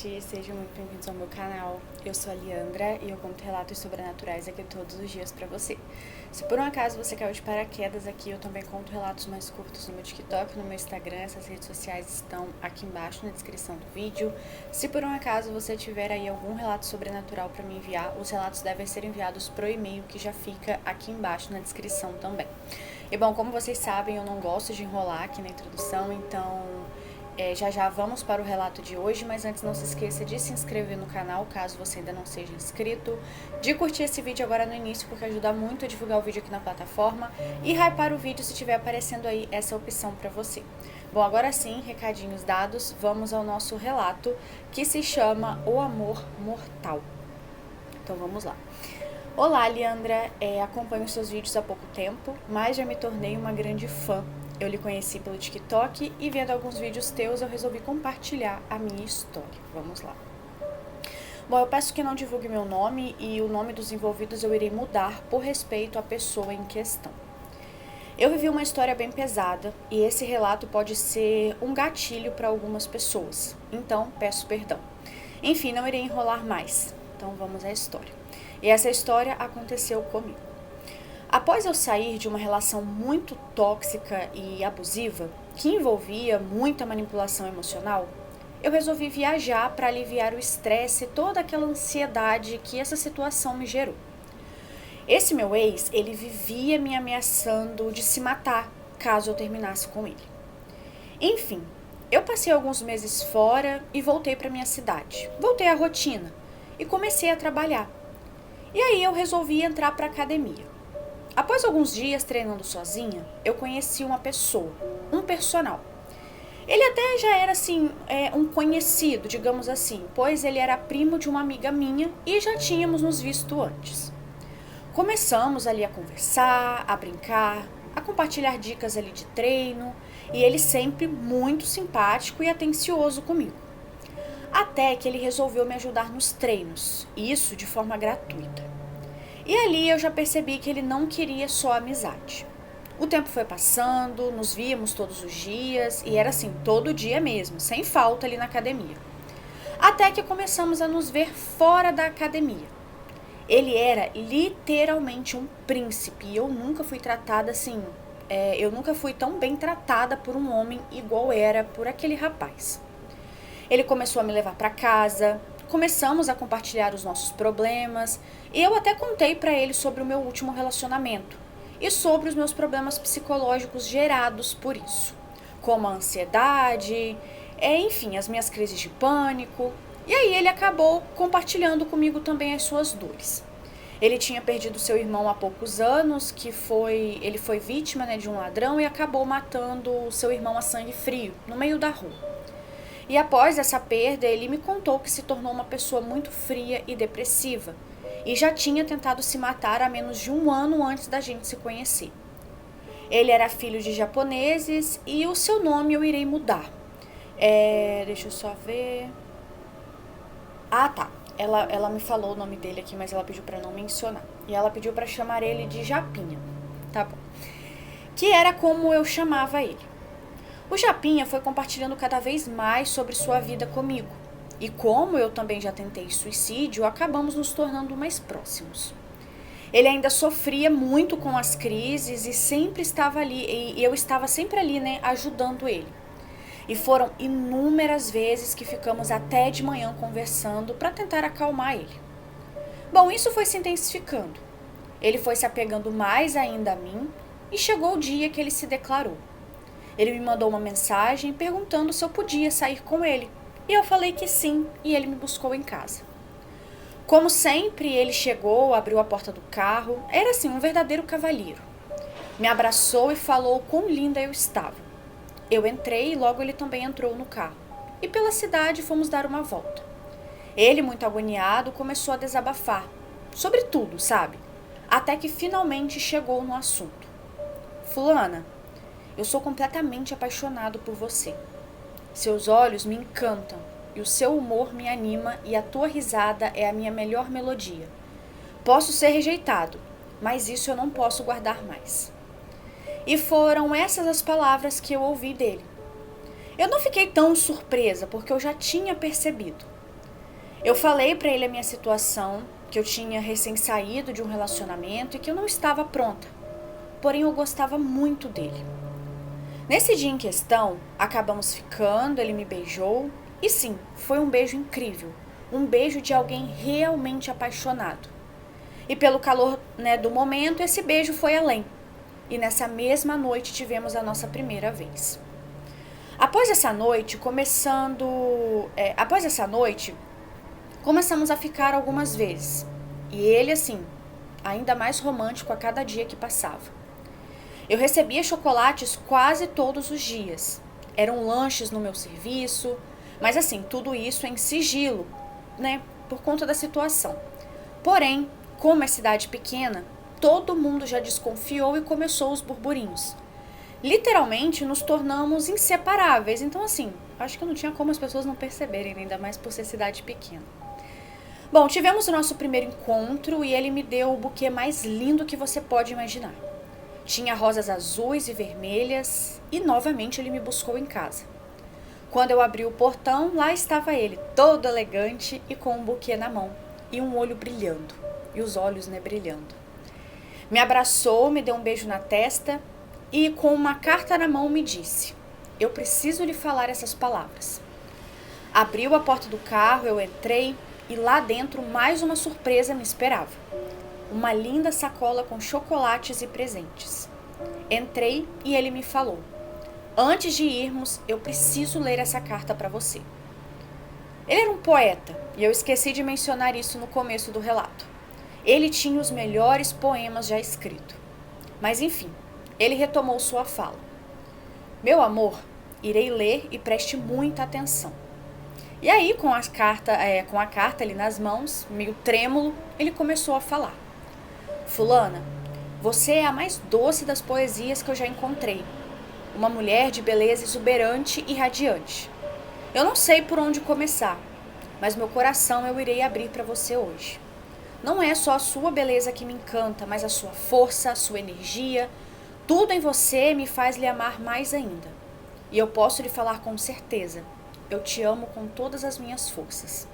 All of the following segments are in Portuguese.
gente, sejam muito bem-vindos ao meu canal. Eu sou a Liandra e eu conto relatos sobrenaturais aqui todos os dias pra você. Se por um acaso você caiu de paraquedas aqui, eu também conto relatos mais curtos no meu TikTok, no meu Instagram. Essas redes sociais estão aqui embaixo na descrição do vídeo. Se por um acaso você tiver aí algum relato sobrenatural pra me enviar, os relatos devem ser enviados pro e-mail que já fica aqui embaixo na descrição também. E bom, como vocês sabem, eu não gosto de enrolar aqui na introdução, então já vamos para o relato de hoje, mas antes não se esqueça de se inscrever no canal, caso você ainda não seja inscrito, de curtir esse vídeo agora no início, porque ajuda muito a divulgar o vídeo aqui na plataforma, e hypar o vídeo se estiver aparecendo aí essa opção para você. Bom, agora sim, recadinhos dados, vamos ao nosso relato, que se chama O Amor Mortal. Então vamos lá. Olá, Liandra, acompanho seus vídeos há pouco tempo, mas já me tornei uma grande fã. Eu lhe conheci pelo TikTok e vendo alguns vídeos teus eu resolvi compartilhar a minha história. Vamos lá. Bom, eu peço que não divulgue meu nome e o nome dos envolvidos eu irei mudar por respeito à pessoa em questão. Eu vivi uma história bem pesada e esse relato pode ser um gatilho para algumas pessoas, então peço perdão. Enfim, não irei enrolar mais, então vamos à história. E essa história aconteceu comigo. Após eu sair de uma relação muito tóxica e abusiva, que envolvia muita manipulação emocional, eu resolvi viajar para aliviar o estresse e toda aquela ansiedade que essa situação me gerou. Esse meu ex, ele vivia me ameaçando de se matar caso eu terminasse com ele. Enfim, eu passei alguns meses fora e voltei para minha cidade. Voltei à rotina e comecei a trabalhar. E aí eu resolvi entrar para a academia. Após alguns dias treinando sozinha, eu conheci uma pessoa, um personal. Ele até já era assim, um conhecido, digamos assim, pois ele era primo de uma amiga minha e já tínhamos nos visto antes. Começamos ali a conversar, a brincar, a compartilhar dicas ali de treino e ele sempre muito simpático e atencioso comigo. Até que ele resolveu me ajudar nos treinos, e isso de forma gratuita. E ali eu já percebi que ele não queria só amizade. O tempo foi passando, nos víamos todos os dias, e era assim, todo dia mesmo, sem falta ali na academia. Até que começamos a nos ver fora da academia. Ele era literalmente um príncipe, e eu nunca fui tratada assim, eu nunca fui tão bem tratada por um homem igual era por aquele rapaz. Ele começou a me levar para casa, começamos a compartilhar os nossos problemas e eu até contei para ele sobre o meu último relacionamento e sobre os meus problemas psicológicos gerados por isso, como a ansiedade, enfim, as minhas crises de pânico. E aí ele acabou compartilhando comigo também as suas dores. Ele tinha perdido seu irmão há poucos anos, ele foi vítima, de um ladrão e acabou matando seu irmão a sangue frio, no meio da rua. E após essa perda, ele me contou que se tornou uma pessoa muito fria e depressiva e já tinha tentado se matar há menos de um ano antes da gente se conhecer. Ele era filho de japoneses e o seu nome eu irei mudar. Deixa eu só ver. Ah, tá. Ela me falou o nome dele aqui, mas ela pediu para não mencionar. E ela pediu para chamar ele de Japinha. Tá bom. Que era como eu chamava ele. O Japinha foi compartilhando cada vez mais sobre sua vida comigo. E como eu também já tentei suicídio, acabamos nos tornando mais próximos. Ele ainda sofria muito com as crises e sempre estava ali, e eu estava sempre ali, ajudando ele. E foram inúmeras vezes que ficamos até de manhã conversando para tentar acalmar ele. Bom, isso foi se intensificando. Ele foi se apegando mais ainda a mim e chegou o dia que ele se declarou. Ele me mandou uma mensagem perguntando se eu podia sair com ele. E eu falei que sim, e ele me buscou em casa. Como sempre, ele chegou, abriu a porta do carro, era assim, um verdadeiro cavalheiro. Me abraçou e falou quão linda eu estava. Eu entrei e logo ele também entrou no carro. E pela cidade fomos dar uma volta. Ele, muito agoniado, começou a desabafar. Sobre tudo, sabe? Até que finalmente chegou no assunto. Fulana, eu sou completamente apaixonado por você. Seus olhos me encantam e o seu humor me anima e a tua risada é a minha melhor melodia. Posso ser rejeitado, mas isso eu não posso guardar mais. E foram essas as palavras que eu ouvi dele. Eu não fiquei tão surpresa porque eu já tinha percebido. Eu falei para ele a minha situação, que eu tinha recém saído de um relacionamento e que eu não estava pronta. Porém, eu gostava muito dele. Nesse dia em questão, acabamos ficando, ele me beijou. E sim, foi um beijo incrível. Um beijo de alguém realmente apaixonado. E pelo calor, do momento, esse beijo foi além. E nessa mesma noite tivemos a nossa primeira vez. Após essa noite, começamos a ficar algumas vezes. E ele, assim, ainda mais romântico a cada dia que passava. Eu recebia chocolates quase todos os dias. Eram lanches no meu serviço, mas assim, tudo isso em sigilo, por conta da situação. Porém, como é cidade pequena, todo mundo já desconfiou e começou os burburinhos. Literalmente, nos tornamos inseparáveis. Então, assim, acho que não tinha como as pessoas não perceberem, ainda mais por ser cidade pequena. Bom, tivemos o nosso primeiro encontro e ele me deu o buquê mais lindo que você pode imaginar. Tinha rosas azuis e vermelhas e novamente ele me buscou em casa. Quando eu abri o portão, lá estava ele, todo elegante e com um buquê na mão e um olho brilhando, e os olhos, brilhando. Me abraçou, me deu um beijo na testa e com uma carta na mão me disse: eu preciso lhe falar essas palavras. Abriu a porta do carro, eu entrei e lá dentro mais uma surpresa me esperava. Uma linda sacola com chocolates e presentes. Entrei e ele me falou: antes de irmos, eu preciso ler essa carta para você. Ele era um poeta e eu esqueci de mencionar isso no começo do relato. Ele tinha os melhores poemas já escritos. Mas enfim, ele retomou sua fala. Meu amor, irei ler e preste muita atenção. E aí, com a carta ali nas mãos, meio trêmulo, ele começou a falar. Fulana, você é a mais doce das poesias que eu já encontrei. Uma mulher de beleza exuberante e radiante. Eu não sei por onde começar, mas meu coração eu irei abrir para você hoje. Não é só a sua beleza que me encanta, mas a sua força, a sua energia. Tudo em você me faz lhe amar mais ainda. E eu posso lhe falar com certeza, eu te amo com todas as minhas forças.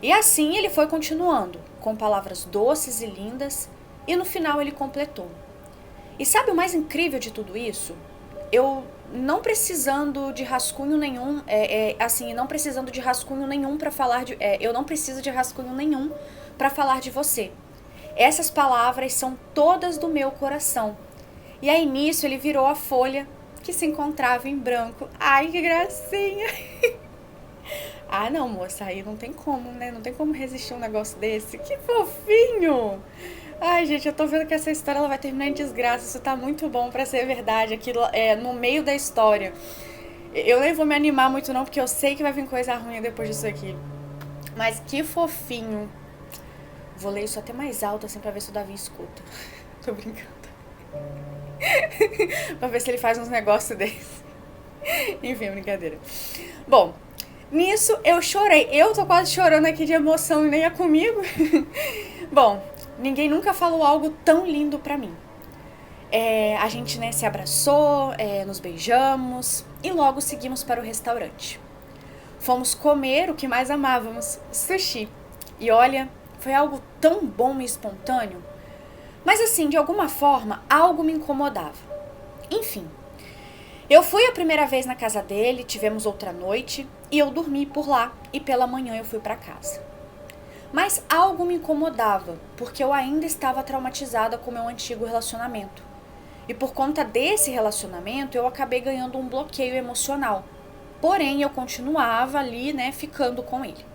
E assim ele foi continuando, com palavras doces e lindas, e no final ele completou. E sabe o mais incrível de tudo isso? Eu não precisando de rascunho nenhum, para falar de, eu não preciso de rascunho nenhum para falar de você. Essas palavras são todas do meu coração. E aí nisso ele virou a folha que se encontrava em branco. Ai, que gracinha! Ah, não, moça, aí não tem como, Não tem como resistir a um negócio desse. Que fofinho! Ai, gente, eu tô vendo que essa história ela vai terminar em desgraça. Isso tá muito bom pra ser verdade aqui no meio da história. Eu nem vou me animar muito não, porque eu sei que vai vir coisa ruim depois disso aqui. Mas que fofinho. Vou ler isso até mais alto, assim, pra ver se o Davi escuta. Tô brincando. Pra ver se ele faz uns negócios desses. Enfim, brincadeira. Bom, nisso eu chorei. Eu tô quase chorando aqui de emoção e nem é comigo. Bom, ninguém nunca falou algo tão lindo pra mim. A gente, se abraçou, nos beijamos e logo seguimos para o restaurante. Fomos comer o que mais amávamos, sushi. E olha, foi algo tão bom e espontâneo. Mas assim, de alguma forma, algo me incomodava. Enfim, eu fui a primeira vez na casa dele, tivemos outra noite e eu dormi por lá e pela manhã eu fui para casa. Mas algo me incomodava, porque eu ainda estava traumatizada com meu antigo relacionamento. E por conta desse relacionamento, eu acabei ganhando um bloqueio emocional. Porém, eu continuava ali, ficando com ele.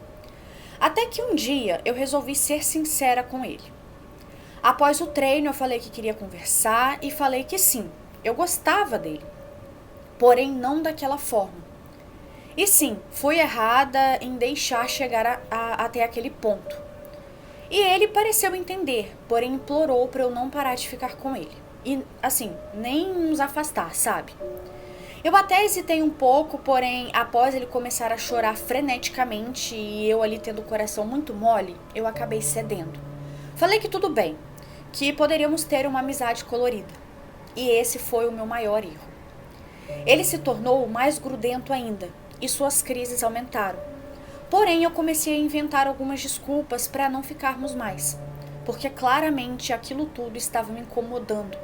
Até que um dia eu resolvi ser sincera com ele. Após o treino, eu falei que queria conversar e falei que sim, eu gostava dele. Porém, não daquela forma. E sim, fui errada em deixar chegar até aquele ponto. E ele pareceu entender, porém implorou para eu não parar de ficar com ele. E, assim, nem nos afastar, sabe? Eu até hesitei um pouco, porém, após ele começar a chorar freneticamente e eu ali tendo o coração muito mole, eu acabei cedendo. Falei que tudo bem, que poderíamos ter uma amizade colorida. E esse foi o meu maior erro. Ele se tornou mais grudento ainda e suas crises aumentaram. Porém, eu comecei a inventar algumas desculpas para não ficarmos mais, porque claramente aquilo tudo estava me incomodando,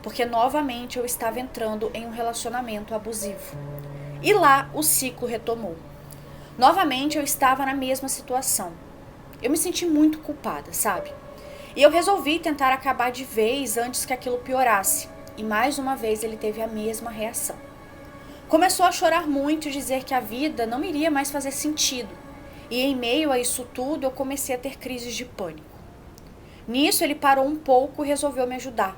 porque novamente eu estava entrando em um relacionamento abusivo. E lá o ciclo retomou. Novamente eu estava na mesma situação. Eu me senti muito culpada, sabe? E eu resolvi tentar acabar de vez antes que aquilo piorasse. E mais uma vez ele teve a mesma reação. Começou a chorar muito e dizer que a vida não iria mais fazer sentido. E em meio a isso tudo eu comecei a ter crises de pânico. Nisso ele parou um pouco e resolveu me ajudar.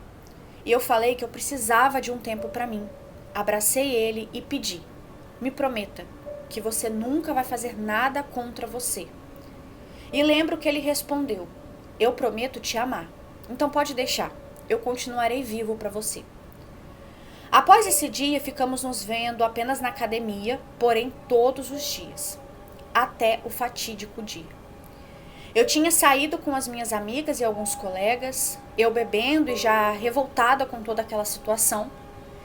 E eu falei que eu precisava de um tempo para mim. Abracei ele e pedi: me prometa que você nunca vai fazer nada contra você. E lembro que ele respondeu: eu prometo te amar, então pode deixar, eu continuarei vivo para você. Após esse dia, ficamos nos vendo apenas na academia, porém todos os dias, até o fatídico dia. Eu tinha saído com as minhas amigas e alguns colegas, eu bebendo e já revoltada com toda aquela situação,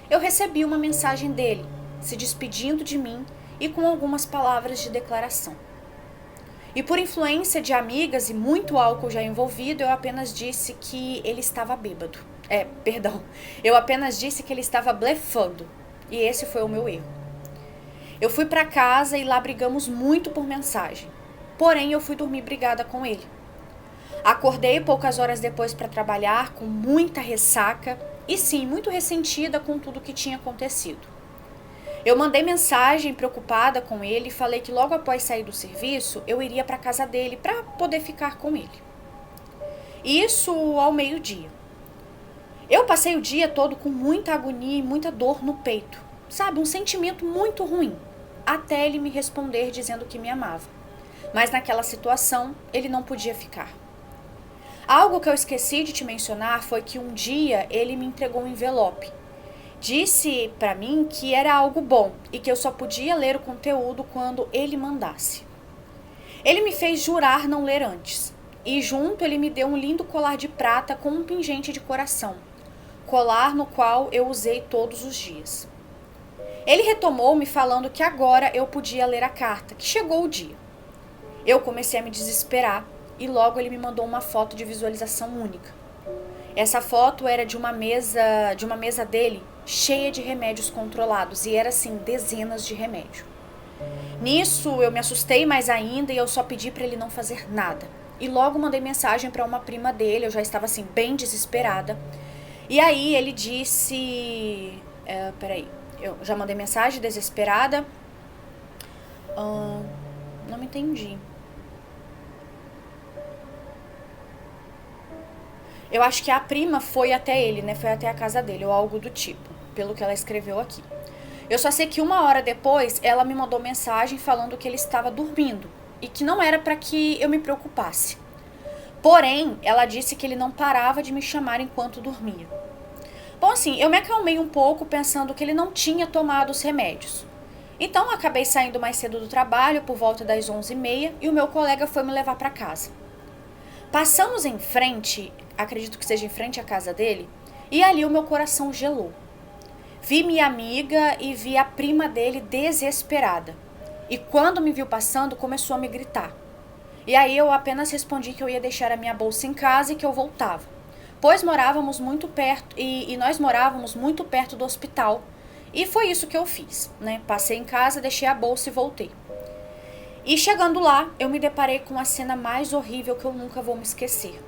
eu recebi uma mensagem dele, se despedindo de mim e com algumas palavras de declaração. E por influência de amigas e muito álcool já envolvido, eu apenas disse que ele estava bêbado. Eu apenas disse que ele estava blefando. E esse foi o meu erro. Eu fui para casa e lá brigamos muito por mensagem. Porém, eu fui dormir brigada com ele. Acordei poucas horas depois para trabalhar com muita ressaca e sim, muito ressentida com tudo que tinha acontecido. Eu mandei mensagem preocupada com ele e falei que logo após sair do serviço, eu iria para a casa dele para poder ficar com ele. Isso ao meio-dia. Eu passei o dia todo com muita agonia e muita dor no peito. Sabe, um sentimento muito ruim. Até ele me responder dizendo que me amava. Mas naquela situação, ele não podia ficar. Algo que eu esqueci de te mencionar foi que um dia ele me entregou um envelope. Disse para mim que era algo bom e que eu só podia ler o conteúdo quando ele mandasse. Ele me fez jurar não ler antes. E junto ele me deu um lindo colar de prata com um pingente de coração. Colar no qual eu usei todos os dias. Ele retomou me falando que agora eu podia ler a carta, que chegou o dia. Eu comecei a me desesperar e logo ele me mandou uma foto de visualização única. Essa foto era de uma mesa dele cheia de remédios controlados e era assim, dezenas de remédios. Nisso eu me assustei mais ainda e eu só pedi para ele não fazer nada. E logo mandei mensagem para uma prima dele, eu já estava assim bem desesperada. E aí ele disse, eu já mandei mensagem desesperada. Não me entendi. Eu acho que a prima foi até ele, né? Foi até a casa dele, ou algo do tipo, pelo que ela escreveu aqui. Eu só sei que 1 hora depois, ela me mandou mensagem falando que ele estava dormindo e que não era para que eu me preocupasse. Porém, ela disse que ele não parava de me chamar enquanto dormia. Bom, assim, eu me acalmei um pouco pensando que ele não tinha tomado os remédios. Então, acabei saindo mais cedo do trabalho, por volta das 11h30, e o meu colega foi me levar para casa. Passamos em frente, acredito que seja em frente à casa dele, e ali o meu coração gelou. Vi minha amiga e vi a prima dele desesperada. E quando me viu passando, começou a me gritar. E aí eu apenas respondi que eu ia deixar a minha bolsa em casa e que eu voltava. Pois morávamos muito perto, e nós morávamos muito perto do hospital. E foi isso que eu fiz, né? Passei em casa, deixei a bolsa e voltei. E chegando lá, eu me deparei com a cena mais horrível que eu nunca vou me esquecer.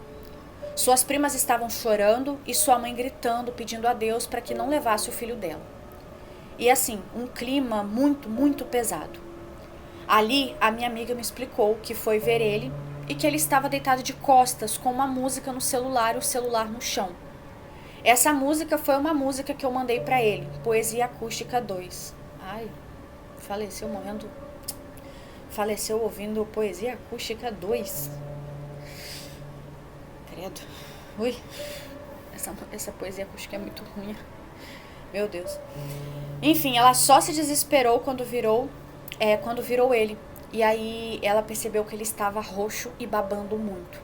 Suas primas estavam chorando e sua mãe gritando, pedindo a Deus para que não levasse o filho dela. E assim, um clima muito, muito pesado. Ali, a minha amiga me explicou que foi ver ele e que ele estava deitado de costas com uma música no celular e o celular no chão. Essa música foi uma música que eu mandei para ele, Poesia Acústica 2. Ai, faleceu ouvindo Poesia Acústica 2. Credo. Ui, essa poesia acústica é muito ruim. Meu Deus. Enfim, ela só se desesperou quando virou ele. E aí ela percebeu que ele estava roxo e babando muito.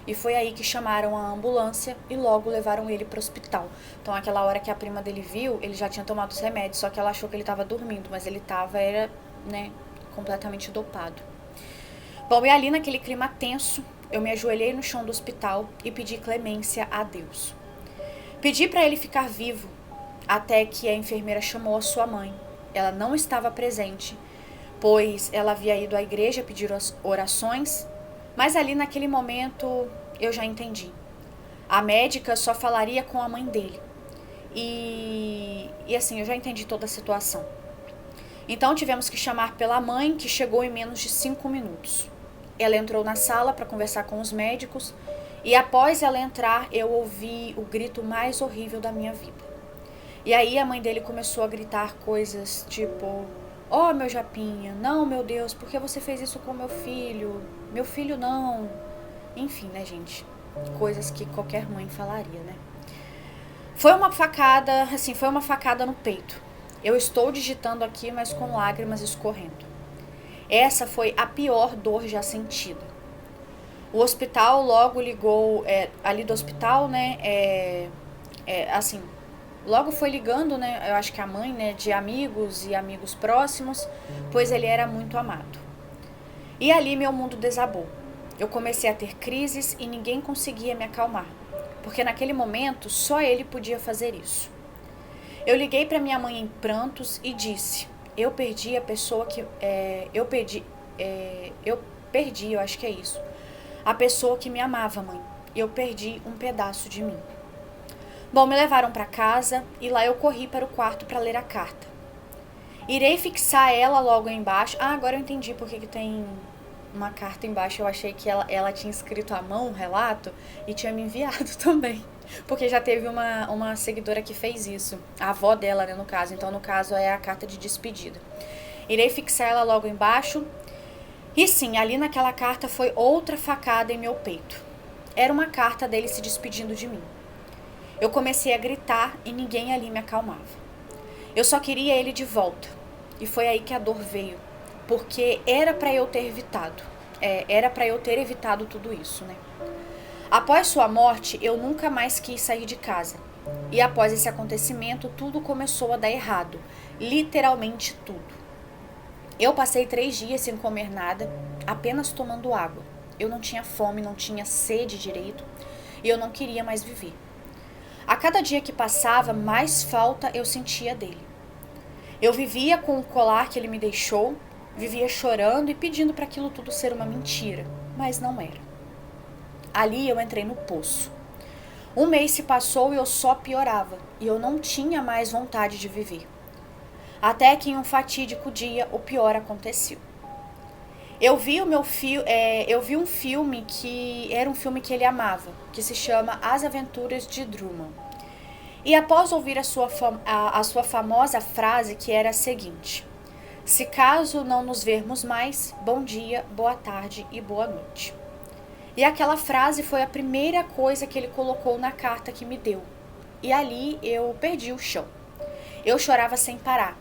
E foi aí que chamaram a ambulância e logo levaram ele para o hospital. Então, aquela hora que a prima dele viu, ele já tinha tomado os remédios, só que ela achou que ele estava dormindo, mas ele estava, completamente dopado. Bom, e ali naquele clima tenso, eu me ajoelhei no chão do hospital e pedi clemência a Deus. Pedi para ele ficar vivo, até que a enfermeira chamou a sua mãe. Ela não estava presente, pois ela havia ido à igreja pedir orações, mas ali naquele momento eu já entendi. A médica só falaria com a mãe dele. E assim, eu já entendi toda a situação. Então tivemos que chamar pela mãe, que chegou em menos de 5 minutos. Ela entrou na sala para conversar com os médicos e após ela entrar, eu ouvi o grito mais horrível da minha vida. E aí a mãe dele começou a gritar coisas tipo: "Oh, meu Japinha, não, meu Deus, por que você fez isso com meu filho? Meu filho não." Enfim, né, gente? Coisas que qualquer mãe falaria, né? Foi uma facada no peito. Eu estou digitando aqui, mas com lágrimas escorrendo. Essa foi a pior dor já sentida. O hospital logo ligou, ali do hospital, né, assim, logo foi ligando, né, eu acho que a mãe, né, de amigos e amigos próximos, pois ele era muito amado. E ali meu mundo desabou. Eu comecei a ter crises e ninguém conseguia me acalmar, porque naquele momento só ele podia fazer isso. Eu liguei para minha mãe em prantos e disse: eu perdi a pessoa que... eu acho que é isso. A pessoa que me amava, mãe. Eu perdi um pedaço de mim. Bom, me levaram para casa e lá eu corri para o quarto para ler a carta. Irei fixar ela logo embaixo. Ah, agora eu entendi porque que tem uma carta embaixo. Eu achei que ela tinha escrito à mão um relato e tinha me enviado também. Porque já teve uma seguidora que fez isso. A avó dela, né, no caso. Então, no caso, é a carta de despedida. Irei fixar ela logo embaixo. E sim, ali naquela carta foi outra facada em meu peito. Era uma carta dele se despedindo de mim. Eu comecei a gritar e ninguém ali me acalmava. Eu só queria ele de volta. E foi aí que a dor veio. Porque era para eu ter evitado. Era para eu ter evitado tudo isso, né? Após sua morte, eu nunca mais quis sair de casa. E após esse acontecimento, tudo começou a dar errado. Literalmente tudo. Eu passei 3 dias sem comer nada, apenas tomando água. Eu não tinha fome, não tinha sede direito e eu não queria mais viver. A cada dia que passava, mais falta eu sentia dele. Eu vivia com o colar que ele me deixou, vivia chorando e pedindo para aquilo tudo ser uma mentira, mas não era. Ali eu entrei no poço. 1 mês se passou e eu só piorava, e eu não tinha mais vontade de viver. Até que em um fatídico dia, o pior aconteceu. Eu vi um filme que era um filme que ele amava, que se chama As Aventuras de Drummond. E após ouvir a sua famosa frase, que era a seguinte: se caso não nos vermos mais, bom dia, boa tarde e boa noite. E aquela frase foi a primeira coisa que ele colocou na carta que me deu. E ali eu perdi o chão. Eu chorava sem parar.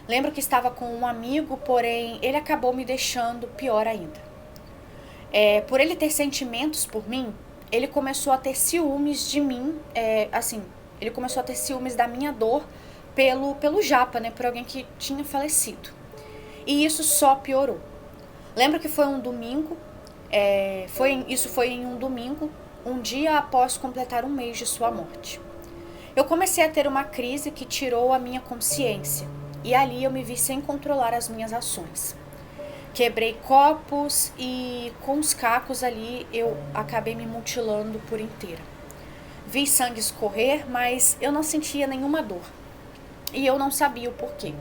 Lembro que estava com um amigo, porém ele acabou me deixando pior ainda. Por ele ter sentimentos por mim, ele começou a ter ciúmes de mim, ele começou a ter ciúmes da minha dor pelo Japa, né, por alguém que tinha falecido. E isso só piorou. Lembro que foi um domingo, isso foi em um domingo, um dia após completar 1 mês de sua morte. Eu comecei a ter uma crise que tirou a minha consciência. E ali eu me vi sem controlar as minhas ações. Quebrei copos e com os cacos ali eu acabei me mutilando por inteira. Vi sangue escorrer, mas eu não sentia nenhuma dor. E eu não sabia o porquê.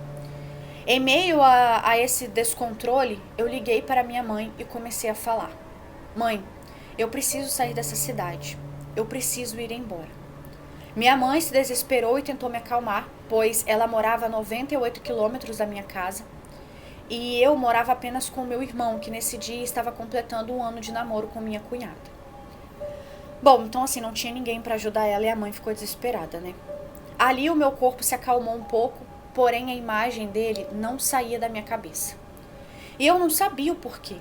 Em meio a esse descontrole, eu liguei para minha mãe e comecei a falar: mãe, eu preciso sair dessa cidade. Eu preciso ir embora. Minha mãe se desesperou e tentou me acalmar, pois ela morava a 98 quilômetros da minha casa e eu morava apenas com meu irmão, que nesse dia estava completando 1 ano de namoro com minha cunhada. Bom, então assim, não tinha ninguém para ajudar ela e a mãe ficou desesperada, né? Ali o meu corpo se acalmou um pouco, porém a imagem dele não saía da minha cabeça. E eu não sabia o porquê.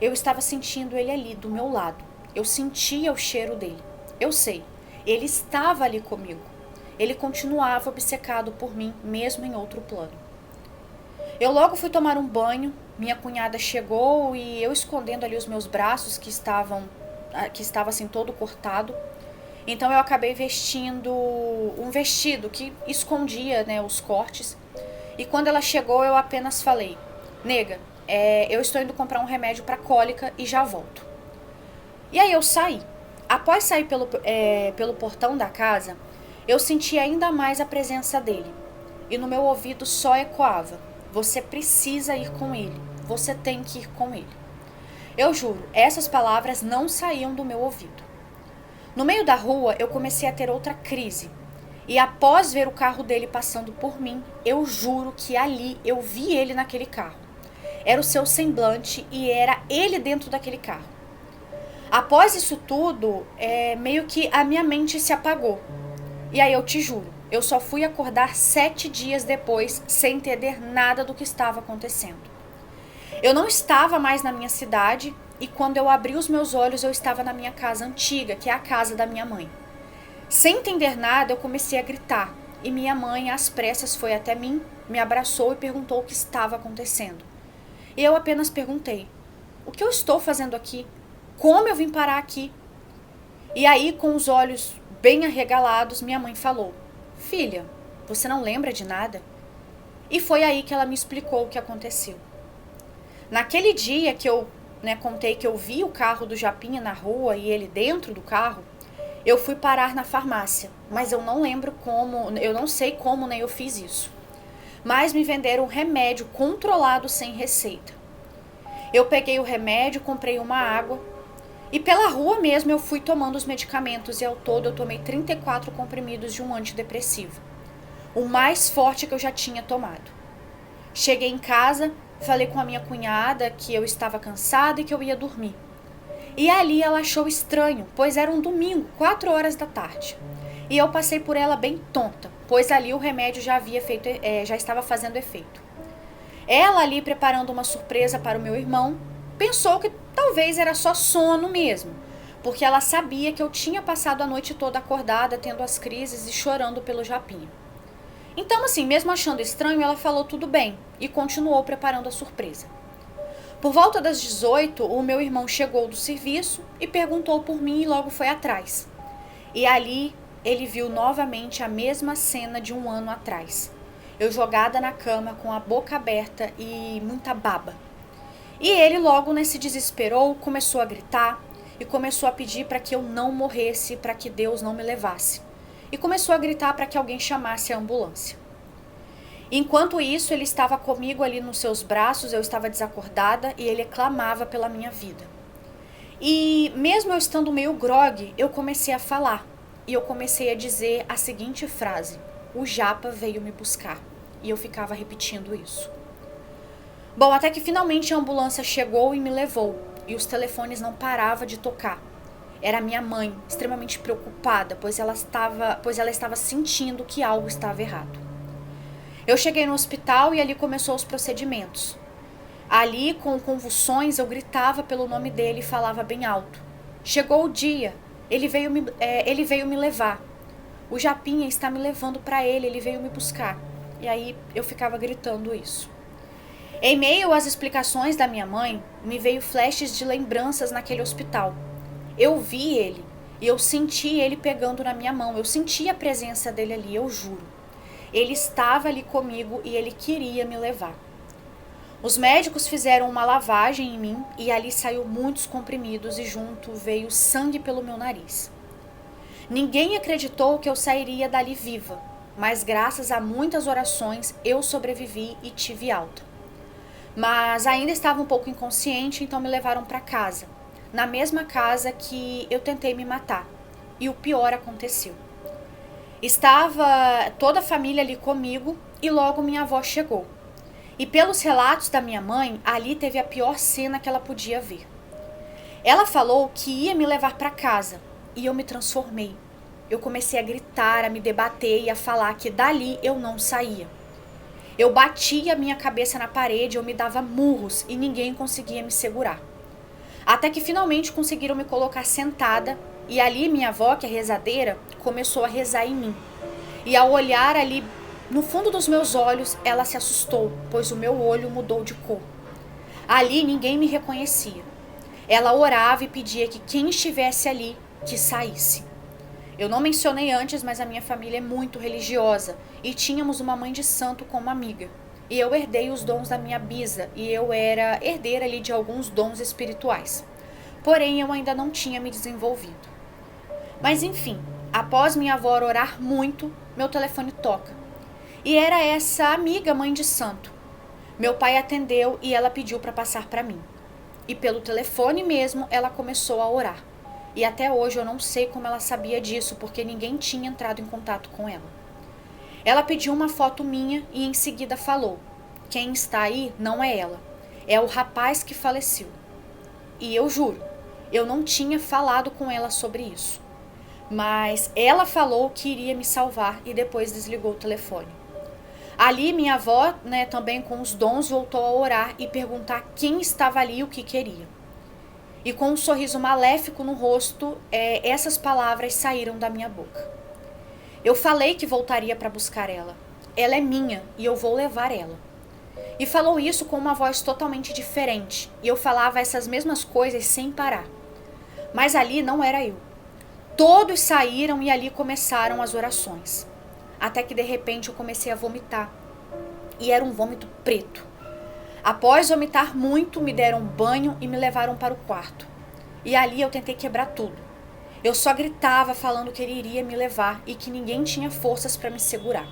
Eu estava sentindo ele ali, do meu lado. Eu sentia o cheiro dele. Eu sei. Ele estava ali comigo. Ele continuava obcecado por mim, mesmo em outro plano. Eu logo fui tomar um banho minha cunhada chegou e eu escondendo ali os meus braços que estava assim todo cortado. Então eu acabei vestindo um vestido que escondia, né, os cortes. E quando ela chegou, eu apenas falei: nega, eu estou indo comprar um remédio para cólica e já volto. E aí eu saí. Após sair pelo portão da casa, eu senti ainda mais a presença dele. E no meu ouvido só ecoava: você precisa ir com ele. Você tem que ir com ele. Eu juro, essas palavras não saíam do meu ouvido. No meio da rua, eu comecei a ter outra crise. E após ver o carro dele passando por mim, eu juro que ali eu vi ele naquele carro. Era o seu semblante e era ele dentro daquele carro. Após isso tudo, meio que a minha mente se apagou. E aí eu te juro, eu só fui acordar 7 dias depois sem entender nada do que estava acontecendo. Eu não estava mais na minha cidade e quando eu abri os meus olhos eu estava na minha casa antiga, que é a casa da minha mãe. Sem entender nada, eu comecei a gritar e minha mãe, às pressas, foi até mim, me abraçou e perguntou o que estava acontecendo. E eu apenas perguntei: o que eu estou fazendo aqui? Como eu vim parar aqui? E aí, com os olhos bem arregalados, minha mãe falou: filha, você não lembra de nada? E foi aí que ela me explicou o que aconteceu. Naquele dia que eu contei que eu vi o carro do Japinha na rua e ele dentro do carro, eu fui parar na farmácia, mas eu não lembro como, eu não sei como nem eu fiz isso. Mas me venderam um remédio controlado sem receita. Eu peguei o remédio, comprei uma água e pela rua mesmo eu fui tomando os medicamentos e ao todo eu tomei 34 comprimidos de um antidepressivo. O mais forte que eu já tinha tomado. Cheguei em casa, falei com a minha cunhada que eu estava cansada e que eu ia dormir. E ali ela achou estranho, pois era um domingo, 4 horas da tarde. E eu passei por ela bem tonta, pois ali o remédio já estava fazendo efeito. Ela ali preparando uma surpresa para o meu irmão, pensou que talvez era só sono mesmo, porque ela sabia que eu tinha passado a noite toda acordada, tendo as crises e chorando pelo Japinha. Então, assim, mesmo achando estranho, ela falou tudo bem e continuou preparando a surpresa. Por volta das 18, o meu irmão chegou do serviço e perguntou por mim e logo foi atrás. E ali ele viu novamente a mesma cena de um ano atrás. Eu jogada na cama com a boca aberta e muita baba. E ele logo se desesperou, começou a gritar e começou a pedir para que eu não morresse, para que Deus não me levasse. E começou a gritar para que alguém chamasse a ambulância. Enquanto isso, ele estava comigo ali nos seus braços, eu estava desacordada e ele clamava pela minha vida. E mesmo eu estando meio grogue, eu comecei a falar. E eu comecei a dizer a seguinte frase: o Japa veio me buscar. E eu ficava repetindo isso. Bom, até que finalmente a ambulância chegou e me levou. E os telefones não paravam de tocar. Era minha mãe, extremamente preocupada, pois ela estava sentindo que algo estava errado. Eu cheguei no hospital e ali começou os procedimentos. Ali, com convulsões, eu gritava pelo nome dele e falava bem alto. Chegou o dia, ele veio me levar. O Japinha está me levando para ele veio me buscar. E aí eu ficava gritando isso. Em meio às explicações da minha mãe, me veio flashes de lembranças naquele hospital. Eu vi ele e eu senti ele pegando na minha mão. Eu senti a presença dele ali, eu juro. Ele estava ali comigo e ele queria me levar. Os médicos fizeram uma lavagem em mim e ali saiu muitos comprimidos e junto veio sangue pelo meu nariz. Ninguém acreditou que eu sairia dali viva, mas graças a muitas orações eu sobrevivi e tive alta. Mas ainda estava um pouco inconsciente, então me levaram para casa. Na mesma casa que eu tentei me matar. E o pior aconteceu. Estava toda a família ali comigo e logo minha avó chegou. E pelos relatos da minha mãe, ali teve a pior cena que ela podia ver. Ela falou que ia me levar para casa e eu me transformei. Eu comecei a gritar, a me debater e a falar que dali eu não saía. Eu batia a minha cabeça na parede, eu me dava murros e ninguém conseguia me segurar. Até que finalmente conseguiram me colocar sentada e ali minha avó, que é rezadeira, começou a rezar em mim. E ao olhar ali no fundo dos meus olhos, ela se assustou, pois o meu olho mudou de cor. Ali ninguém me reconhecia. Ela orava e pedia que quem estivesse ali, que saísse. Eu não mencionei antes, mas a minha família é muito religiosa e tínhamos uma mãe de santo como amiga. E eu herdei os dons da minha bisa e eu era herdeira ali de alguns dons espirituais. Porém, eu ainda não tinha me desenvolvido. Mas enfim, após minha avó orar muito, meu telefone toca. E era essa amiga mãe de santo. Meu pai atendeu e ela pediu para passar para mim. E pelo telefone mesmo, ela começou a orar. E até hoje eu não sei como ela sabia disso, porque ninguém tinha entrado em contato com ela. Ela pediu uma foto minha e em seguida falou: quem está aí não é ela, é o rapaz que faleceu. E eu juro, eu não tinha falado com ela sobre isso. Mas ela falou que iria me salvar e depois desligou o telefone. Ali minha avó, também com os dons, voltou a orar e perguntar quem estava ali e o que queria. E com um sorriso maléfico no rosto, essas palavras saíram da minha boca. Eu falei que voltaria para buscar ela. Ela é minha e eu vou levar ela. E falou isso com uma voz totalmente diferente. E eu falava essas mesmas coisas sem parar. Mas ali não era eu. Todos saíram e ali começaram as orações. Até que de repente eu comecei a vomitar. E era um vômito preto. Após vomitar muito, me deram banho e me levaram para o quarto. E ali eu tentei quebrar tudo. Eu só gritava falando que ele iria me levar e que ninguém tinha forças para me segurar.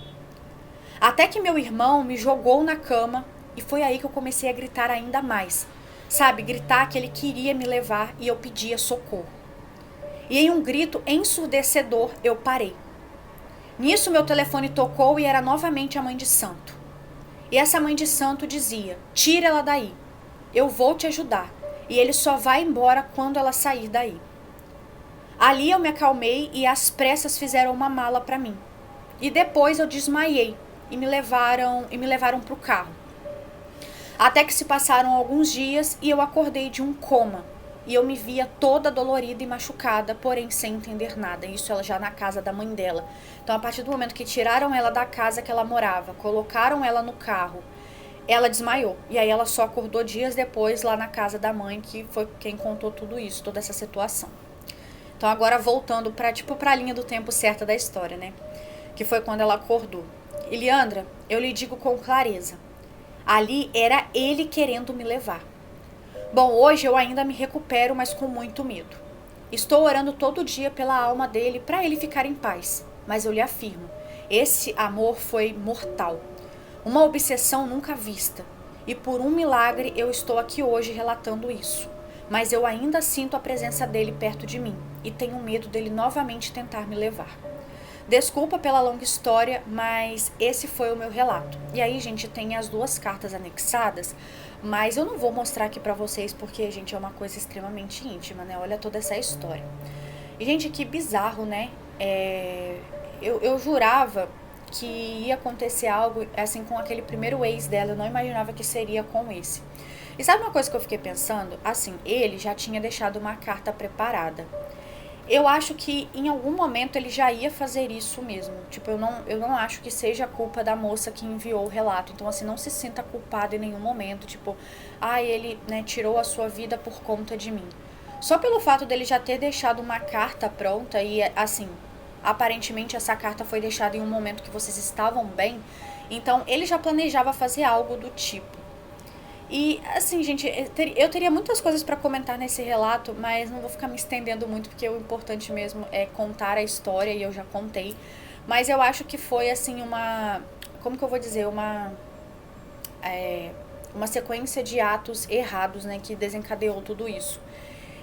Até que meu irmão me jogou na cama e foi aí que eu comecei a gritar ainda mais. Sabe, gritar que ele queria me levar e eu pedia socorro. E em um grito ensurdecedor eu parei. Nisso meu telefone tocou e era novamente a mãe de santo. E essa mãe de santo dizia: tira ela daí, eu vou te ajudar e ele só vai embora quando ela sair daí. Ali eu me acalmei e às pressas fizeram uma mala para mim. E depois eu desmaiei e me levaram para o carro. Até que se passaram alguns dias e eu acordei de um coma. E eu me via toda dolorida e machucada, porém sem entender nada. Isso ela já na casa da mãe dela. Então, a partir do momento que tiraram ela da casa que ela morava, colocaram ela no carro, ela desmaiou. E aí ela só acordou dias depois lá na casa da mãe, que foi quem contou tudo isso, toda essa situação. Então, agora voltando para a linha do tempo certa da história, né? Que foi quando ela acordou. Eliandra, eu lhe digo com clareza. Ali era ele querendo me levar. Bom, hoje eu ainda me recupero, mas com muito medo. Estou orando todo dia pela alma dele para ele ficar em paz. Mas eu lhe afirmo, esse amor foi mortal. Uma obsessão nunca vista. E por um milagre eu estou aqui hoje relatando isso. Mas eu ainda sinto a presença dele perto de mim e tenho medo dele novamente tentar me levar. Desculpa pela longa história, mas esse foi o meu relato. E aí, gente, tem as 2 cartas anexadas, mas eu não vou mostrar aqui pra vocês porque, gente, é uma coisa extremamente íntima, né? Olha toda essa história. E, gente, que bizarro, né? Eu jurava que ia acontecer algo assim com aquele primeiro ex dela, eu não imaginava que seria com esse. E sabe uma coisa que eu fiquei pensando? Assim, ele já tinha deixado uma carta preparada. Eu acho que em algum momento ele já ia fazer isso mesmo. Tipo, eu não acho que seja a culpa da moça que enviou o relato. Então, assim, não se sinta culpado em nenhum momento. Tipo, ele, tirou a sua vida por conta de mim. Só pelo fato dele já ter deixado uma carta pronta e, assim, aparentemente essa carta foi deixada em um momento que vocês estavam bem. Então, ele já planejava fazer algo do tipo. E, assim, gente, eu teria muitas coisas pra comentar nesse relato, mas não vou ficar me estendendo muito, porque o importante mesmo é contar a história, e eu já contei. Mas eu acho que foi, assim, como que eu vou dizer? Uma sequência de atos errados, né, que desencadeou tudo isso.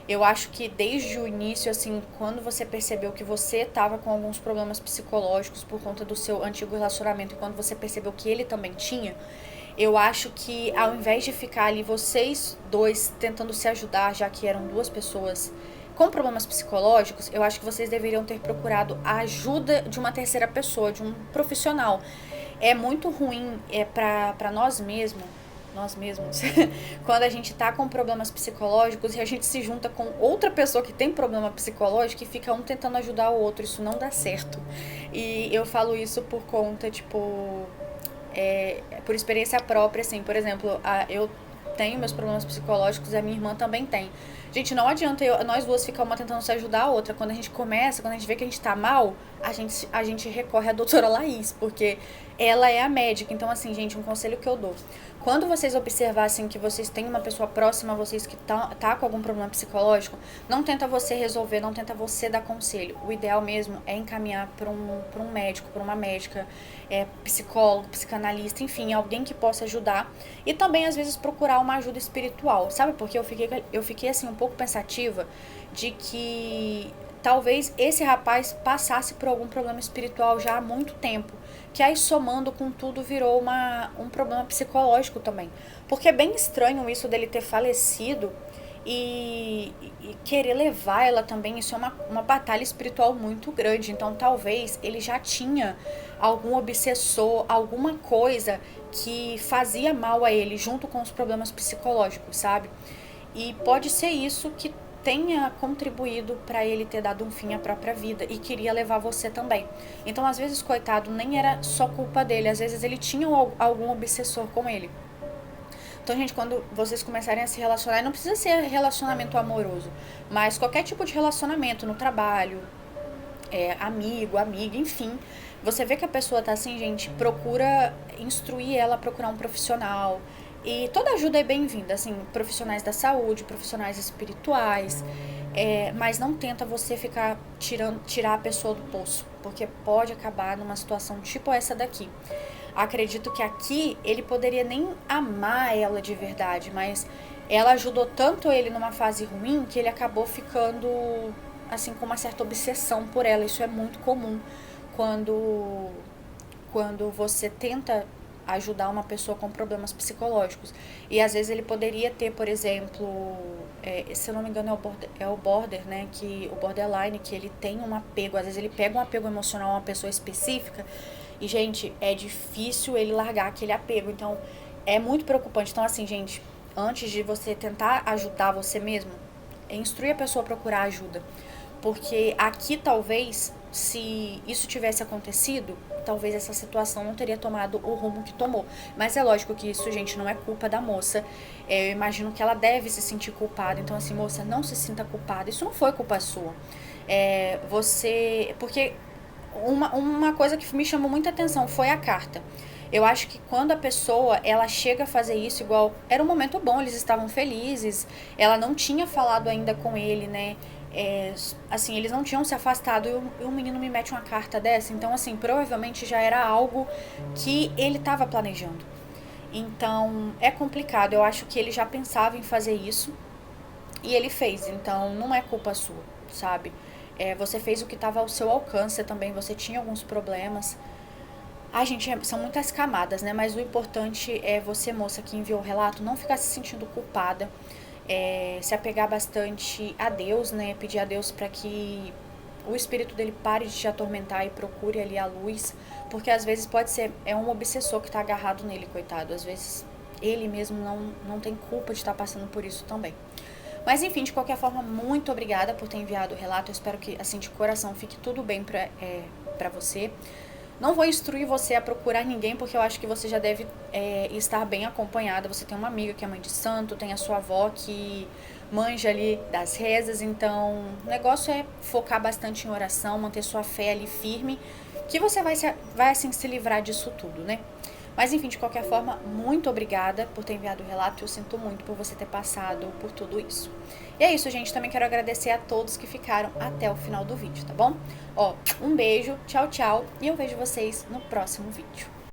Eu acho que desde o início, assim, quando você percebeu que você estava com alguns problemas psicológicos por conta do seu antigo relacionamento, e quando você percebeu que ele também tinha, eu acho que ao invés de ficar ali vocês dois tentando se ajudar, já que eram 2 pessoas com problemas psicológicos, eu acho que vocês deveriam ter procurado a ajuda de uma terceira pessoa, de um profissional. É muito ruim para nós mesmos, quando a gente tá com problemas psicológicos e a gente se junta com outra pessoa que tem problema psicológico e fica um tentando ajudar o outro. Isso não dá certo. E eu falo isso por conta, por experiência própria, assim. Por exemplo, eu tenho meus problemas psicológicos, a minha irmã também tem. Gente, não adianta nós duas ficar uma tentando se ajudar a outra. Quando a gente começa, quando a gente vê que a gente tá mal, a gente recorre à doutora Laís, porque ela é a médica. Então, assim, gente, um conselho que eu dou. Quando vocês observassem que vocês têm uma pessoa próxima a vocês que tá com algum problema psicológico, não tenta você resolver, não tenta você dar conselho. O ideal mesmo é encaminhar para um médico, para uma médica, psicólogo, psicanalista, enfim, alguém que possa ajudar. E também, às vezes, procurar uma ajuda espiritual. Sabe por quê? Eu fiquei assim, um pouco pensativa de que talvez esse rapaz passasse por algum problema espiritual já há muito tempo, que aí somando com tudo virou um problema psicológico também. Porque é bem estranho isso dele ter falecido e querer levar ela também, isso é uma batalha espiritual muito grande. Então talvez ele já tinha algum obsessor, alguma coisa que fazia mal a ele junto com os problemas psicológicos, sabe? E pode ser isso que tenha contribuído para ele ter dado um fim à própria vida e queria levar você também. Então, às vezes, coitado, nem era só culpa dele, às vezes ele tinha algum obsessor com ele. Então, gente, quando vocês começarem a se relacionar, não precisa ser relacionamento amoroso, mas qualquer tipo de relacionamento no trabalho, amigo, amiga, enfim, você vê que a pessoa tá assim, gente, procura instruir ela a procurar um profissional. E toda ajuda é bem-vinda, assim, profissionais da saúde, profissionais espirituais, mas não tenta você tirar a pessoa do poço, porque pode acabar numa situação tipo essa daqui. Acredito que aqui ele poderia nem amar ela de verdade, mas ela ajudou tanto ele numa fase ruim que ele acabou ficando assim com uma certa obsessão por ela. Isso é muito comum quando você tenta ajudar uma pessoa com problemas psicológicos. E às vezes ele poderia ter, por exemplo, se eu não me engano é o border, né, que o borderline, que ele tem um apego, às vezes ele pega um apego emocional a uma pessoa específica e, gente, é difícil ele largar aquele apego. Então, é muito preocupante. Então, assim, gente, antes de você tentar ajudar você mesmo, instrui a pessoa a procurar ajuda. Porque aqui, talvez, se isso tivesse acontecido, talvez essa situação não teria tomado o rumo que tomou. Mas é lógico que isso, gente, não é culpa da moça. Eu imagino que ela deve se sentir culpada. Então, assim, moça, não se sinta culpada. Isso não foi culpa sua. Porque uma coisa que me chamou muita atenção foi a carta. Eu acho que quando a pessoa, ela chega a fazer isso, igual, era um momento bom, eles estavam felizes, ela não tinha falado ainda com ele, né? Assim, eles não tinham se afastado e o menino me mete uma carta dessa. Então, assim, provavelmente já era algo que ele estava planejando. Então, é complicado. Eu acho que ele já pensava em fazer isso e ele fez. Então, não é culpa sua, sabe? Você fez o que estava ao seu alcance também. Você tinha alguns problemas. Ai, gente, são muitas camadas, né? Mas o importante é você, moça, que enviou o relato, não ficar se sentindo culpada. Se apegar bastante a Deus, né? Pedir a Deus para que o espírito dele pare de te atormentar e procure ali a luz, porque às vezes pode ser um obsessor que tá agarrado nele, coitado. Às vezes ele mesmo não tem culpa de estar passando por isso também. Mas enfim, de qualquer forma, muito obrigada por ter enviado o relato. Eu espero que, assim, de coração, fique tudo bem pra você. Não vou instruir você a procurar ninguém, porque eu acho que você já deve estar bem acompanhada. Você tem uma amiga que é mãe de santo, tem a sua avó que manja ali das rezas. Então, o negócio é focar bastante em oração, manter sua fé ali firme, que você vai assim, se livrar disso tudo, né? Mas enfim, de qualquer forma, muito obrigada por ter enviado o relato. Eu sinto muito por você ter passado por tudo isso. E é isso, gente. Também quero agradecer a todos que ficaram até o final do vídeo, tá bom? Um beijo, tchau, tchau. E eu vejo vocês no próximo vídeo.